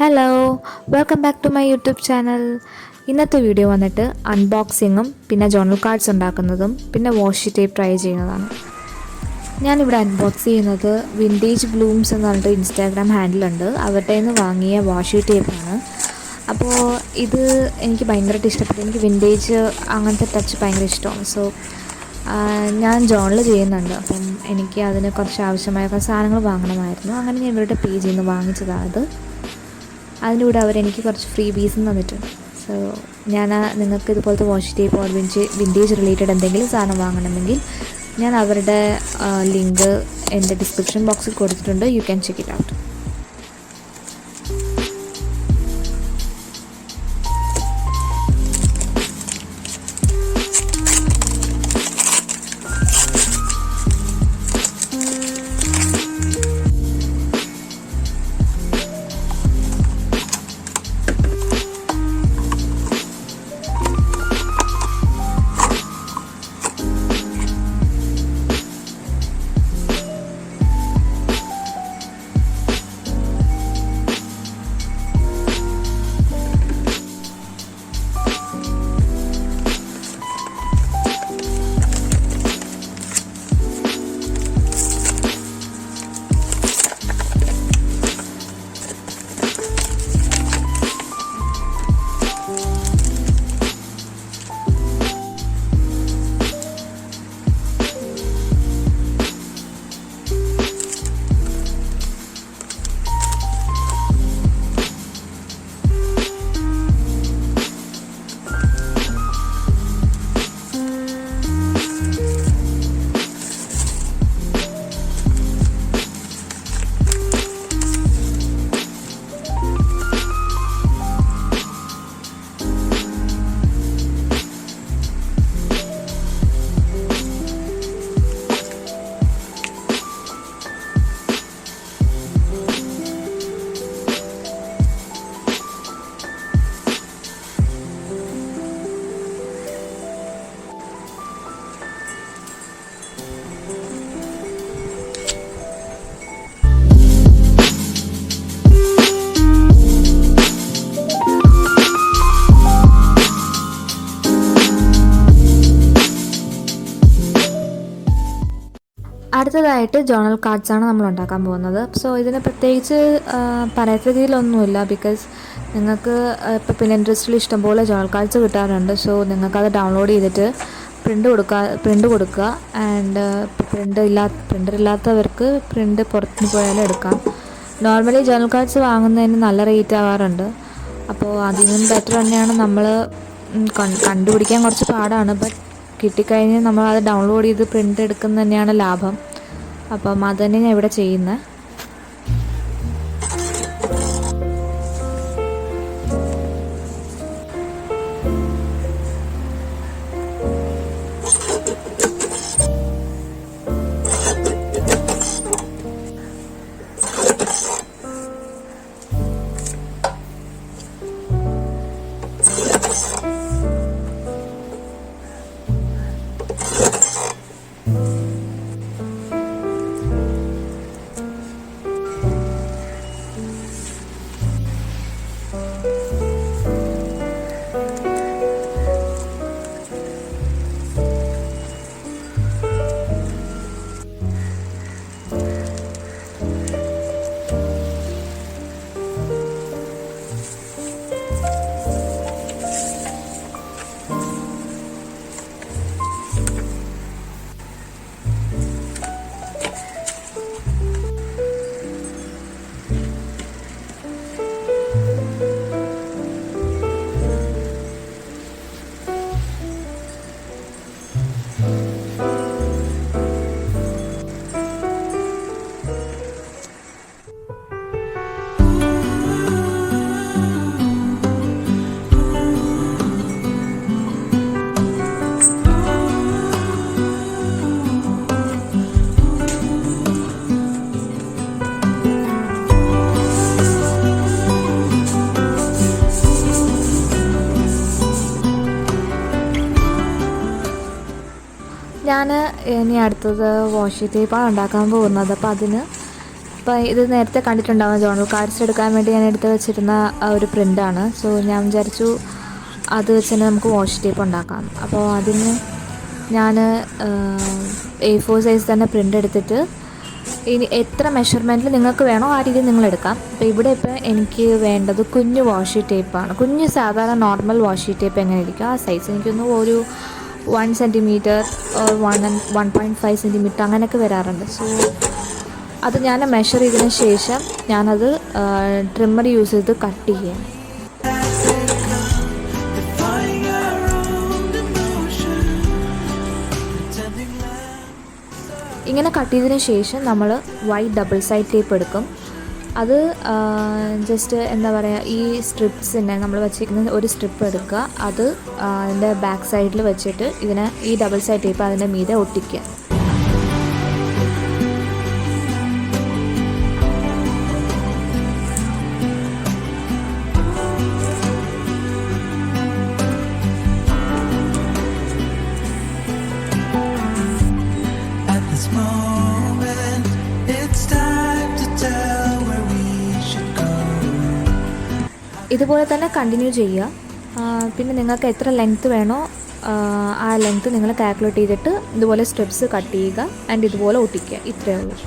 Hello, welcome back to my YouTube channel. ഇന്നത്തെ video വന്നിട്ട് അൺബോക്സിങ്ങും പിന്നെ ജേർണൽ കാർഡ്സ് ഉണ്ടാക്കുന്നതും പിന്നെ വാഷി ടേപ്പ് ട്രൈ ചെയ്യുന്നതാണ്. ഞാനിവിടെ അൺബോക്സ് ചെയ്യുന്നത് വിൻറ്റേജ് ബ്ലൂംസ് എന്ന് പറഞ്ഞിട്ട് ഇൻസ്റ്റാഗ്രാം ഹാൻഡിലുണ്ട്. അവരുടെ നിന്ന് വാങ്ങിയ വാഷി ടേപ്പാണ്. അപ്പോൾ ഇത് എനിക്ക് ഭയങ്കരമായിട്ട് ഇഷ്ടപ്പെട്ടു. എനിക്ക് വിൻറ്റേജ് അങ്ങനത്തെ ടച്ച് ഭയങ്കര ഇഷ്ടമാണ്. സോ ഞാൻ ജേർണൽ ചെയ്യുന്നുണ്ട്. അപ്പം എനിക്ക് അതിന് കുറച്ച് ആവശ്യമായ സാധനങ്ങൾ വാങ്ങണമായിരുന്നു. അങ്ങനെ ഞാൻ ഇവരുടെ പേജിൽ നിന്ന് വാങ്ങിച്ചതാണ്. അതിൻ്റെ കൂടെ അവരെനിക്ക് കുറച്ച് ഫ്രീ ബീസും തന്നിട്ടുണ്ട്. സോ ഞാൻ നിങ്ങൾക്ക് ഇതുപോലത്തെ വാഷി ടേപ്പ് ഓർ വിൻറ്റേജ് റിലേറ്റഡ് എന്തെങ്കിലും സാധനം വാങ്ങണമെങ്കിൽ ഞാൻ അവരുടെ ലിങ്ക് എൻ്റെ ഡിസ്ക്രിപ്ഷൻ ബോക്സിൽ കൊടുത്തിട്ടുണ്ട്. You can check it out. അടുത്തതായിട്ട് ജേർണൽ കാർഡ്സാണ് നമ്മൾ ഉണ്ടാക്കാൻ പോകുന്നത്. സോ ഇതിന് പ്രത്യേകിച്ച് പറയാത്ത രീതിയിലൊന്നുമില്ല. ബിക്കോസ് നിങ്ങൾക്ക് ഇപ്പോൾ പിൻട്രസ്റ്റിൽ ഇഷ്ടംപോലെ ജേർണൽ കാർഡ്സ് കിട്ടാറുണ്ട്. സോ നിങ്ങൾക്കത് ഡൗൺലോഡ് ചെയ്തിട്ട് പ്രിൻ്റ് കൊടുക്കുക. ആൻഡ് പ്രിൻ്റർ ഇല്ലാത്തവർക്ക് പ്രിൻ്റ് പുറത്തുനിന്ന് പോയാലും എടുക്കാം. നോർമലി ജേർണൽ കാർഡ്സ് വാങ്ങുന്നതിന് നല്ല റേറ്റ് ആവാറുണ്ട്. അപ്പോൾ അതിനും ബെറ്റർ തന്നെയാണ്. നമ്മൾ കണ്ടുപിടിക്കാൻ കുറച്ച് പാടാണ്. ബട്ട് കിട്ടിക്കഴിഞ്ഞ് നമ്മളത് ഡൗൺലോഡ് ചെയ്ത് പ്രിൻ്റ് എടുക്കുന്നത് തന്നെയാണ് ലാഭം. അപ്പം അത് തന്നെ ഞാൻ ഇവിടെ ചെയ്യുന്നത്. ഞാൻ ഇനി അടുത്തത് വാഷി ടേപ്പാണ് ഉണ്ടാക്കാൻ പോകുന്നത്. അപ്പോൾ അതിന് അപ്പോൾ ഇത് നേരത്തെ കണ്ടിട്ടുണ്ടാവും, ജോണൽ കാർഡ്സ് എടുക്കാൻ വേണ്ടി ഞാൻ എടുത്ത് വെച്ചിരുന്ന ഒരു പ്രിൻ്റാണ്. സോ ഞാൻ വിചാരിച്ചു അത് വെച്ച് തന്നെ നമുക്ക് വാഷി ടേപ്പ് ഉണ്ടാക്കാം. അപ്പോൾ അതിന് ഞാൻ A4 സൈസ് തന്നെ പ്രിൻ്റ് എടുത്തിട്ട് ഇനി എത്ര മെഷർമെൻറ്റിൽ നിങ്ങൾക്ക് വേണോ ആ രീതിയിൽ നിങ്ങൾ എടുക്കാം. അപ്പോൾ ഇവിടെ ഇപ്പോൾ എനിക്ക് വേണ്ടത് കുഞ്ഞു വാഷി ടേപ്പാണ്. കുഞ്ഞ് സാധാരണ നോർമൽ വാഷി ടേപ്പ് എങ്ങനെ ഇരിക്കും ആ സൈസ്, എനിക്കൊന്ന് ഒരു 1 സെൻറ്റിമീറ്റർ 1.5 സെൻറ്റിമീറ്റർ അങ്ങനെയൊക്കെ വരാറുണ്ട്. സോ അത് ഞാൻ മെഷർ ചെയ്തതിന് ശേഷം ഞാനത് ട്രിമ്മർ യൂസ് ചെയ്ത് കട്ട് ചെയ്യാം. ഇങ്ങനെ കട്ട് ചെയ്തതിന് ശേഷം നമ്മൾ വൈറ്റ് ഡബിൾ സൈഡ് ടേപ്പ് എടുക്കും. അത് ജസ്റ്റ് എന്താ പറയുക, ഈ സ്ട്രിപ്സിനെ നമ്മൾ വെച്ചിരിക്കുന്ന ഒരു സ്ട്രിപ്പ് എടുക്കുക, അത് അതിൻ്റെ ബാക്ക് സൈഡിൽ വെച്ചിട്ട് ഈ ഡബിൾ സൈഡ് ടേപ്പ് അതിൻ്റെ മീതെ ഒട്ടിക്കുക. ഇതുപോലെ തന്നെ കണ്ടിന്യൂ ചെയ്യുക. പിന്നെ നിങ്ങൾക്ക് എത്ര ലെങ്ത്ത് വേണോ ആ ലെങ്ത്ത് നിങ്ങൾ കാൽക്കുലേറ്റ് ചെയ്തിട്ട് ഇതുപോലെ സ്ട്രിപ്സ് കട്ട് ചെയ്യുക ആൻഡ് ഇതുപോലെ ഒട്ടിക്കുക. ഇത്രയേ ഉള്ളൂ.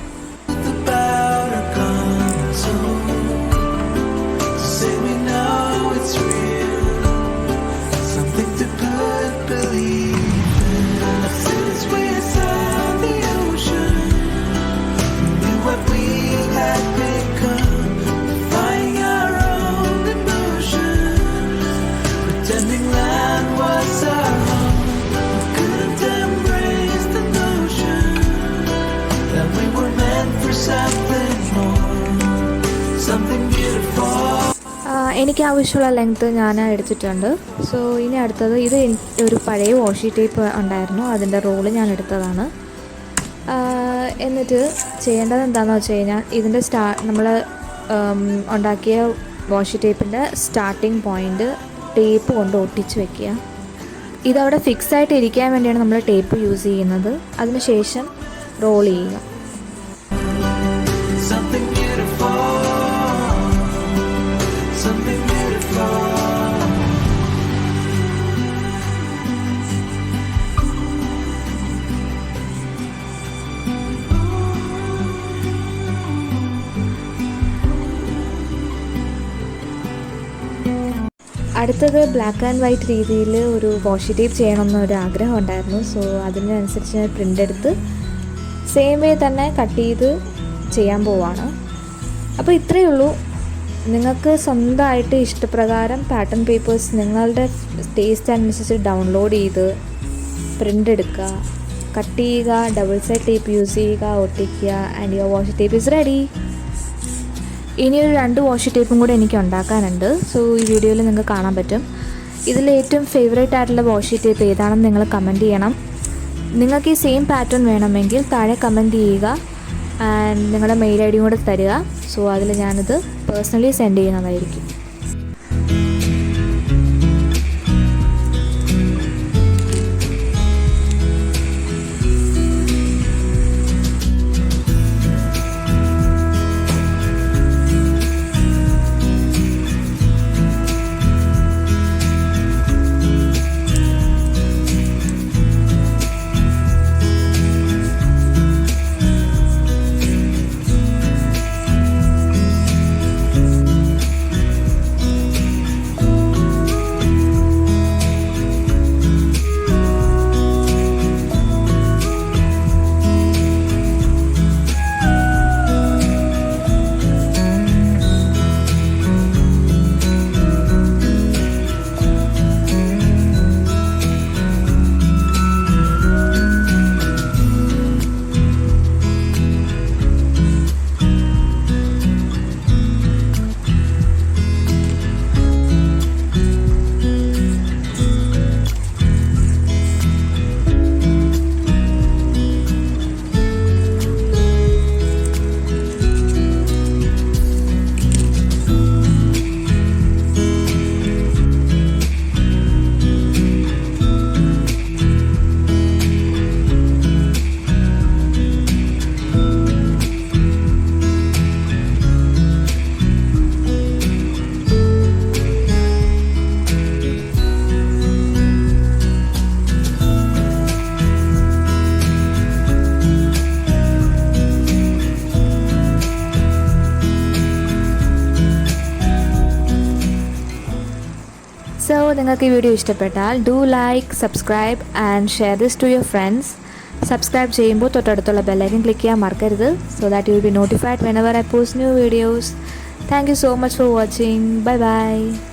എനിക്ക് ആവശ്യമുള്ള ലെങ്ത്ത് ഞാൻ എടുത്തിട്ടുണ്ട്. സോ ഇനി അടുത്തത്, ഇത് ഒരു പഴയ വാഷി ടേപ്പ് ഉണ്ടായിരുന്നു, അതിൻ്റെ റോള് ഞാൻ എടുത്തതാണ്. എന്നിട്ട് ചെയ്യേണ്ടത് എന്താണെന്ന് വെച്ച് കഴിഞ്ഞാൽ ഇതിൻ്റെ നമ്മൾ ഉണ്ടാക്കിയ വാഷി ടേപ്പിൻ്റെ സ്റ്റാർട്ടിങ് പോയിൻ്റ് ടേപ്പ് കൊണ്ട് ഒട്ടിച്ച് വെക്കുക. ഇതവിടെ ഫിക്സ് ആയിട്ട് ഇരിക്കാൻ വേണ്ടിയാണ് നമ്മൾ ടേപ്പ് യൂസ് ചെയ്യുന്നത്. അതിനുശേഷം റോൾ ചെയ്യുക. അടുത്തത് ബ്ലാക്ക് ആൻഡ് വൈറ്റ് രീതിയിൽ ഒരു വാഷി ടേപ്പ് ചെയ്യണമെന്നൊരു ആഗ്രഹം ഉണ്ടായിരുന്നു. സോ അതിനനുസരിച്ച് ഞാൻ പ്രിൻ്റ് എടുത്ത് സെയിം വേ തന്നെ കട്ട് ചെയ്ത് ചെയ്യാൻ പോവാണ്. അപ്പോൾ ഇത്രയേ ഉള്ളൂ. നിങ്ങൾക്ക് സ്വന്തമായിട്ട് ഇഷ്ടപ്രകാരം പാറ്റേൺ പേപ്പേഴ്സ് നിങ്ങളുടെ ടേസ്റ്റ് അനുസരിച്ച് ഡൗൺലോഡ് ചെയ്ത് പ്രിൻ്റ് എടുക്കുക, കട്ട് ചെയ്യുക, ഡബിൾ സൈഡ് ടേപ്പ് യൂസ് ചെയ്യുക, ഒട്ടിക്കുക, and your washi tape is ready. ഇനിയൊരു 2 വാഷി ടേപ്പും കൂടെ എനിക്ക് ഉണ്ടാക്കാനുണ്ട്. സോ ഈ വീഡിയോയിൽ നിങ്ങൾക്ക് കാണാൻ പറ്റും. ഇതിൽ ഏറ്റവും ഫേവറേറ്റ് ആയിട്ടുള്ള വാഷി ടേപ്പ് ഏതാണെന്ന് നിങ്ങൾ കമൻറ്റ് ചെയ്യണം. നിങ്ങൾക്ക് ഈ സെയിം പാറ്റേൺ വേണമെങ്കിൽ താഴെ കമൻറ്റ് ചെയ്യുക ആൻഡ് നിങ്ങളുടെ മെയിൽ ഐ ഡിയും കൂടെ തരിക. സോ അതിൽ ഞാനിത് പേഴ്സണലി സെൻഡ് ചെയ്യുന്നതായിരിക്കും. നിങ്ങൾക്ക് ഈ വീഡിയോ ഇഷ്ടപ്പെട്ടാൽ do like, subscribe and share this to your friends. Subscribe ചെയ്യുമ്പോൾ തൊട്ടടുത്തുള്ള ബെല്ലൈക്കൻ ക്ലിക്ക് ചെയ്യാൻ മറക്കരുത്. So that you will be notified whenever I post new videos. Thank you so much for watching. Bye bye.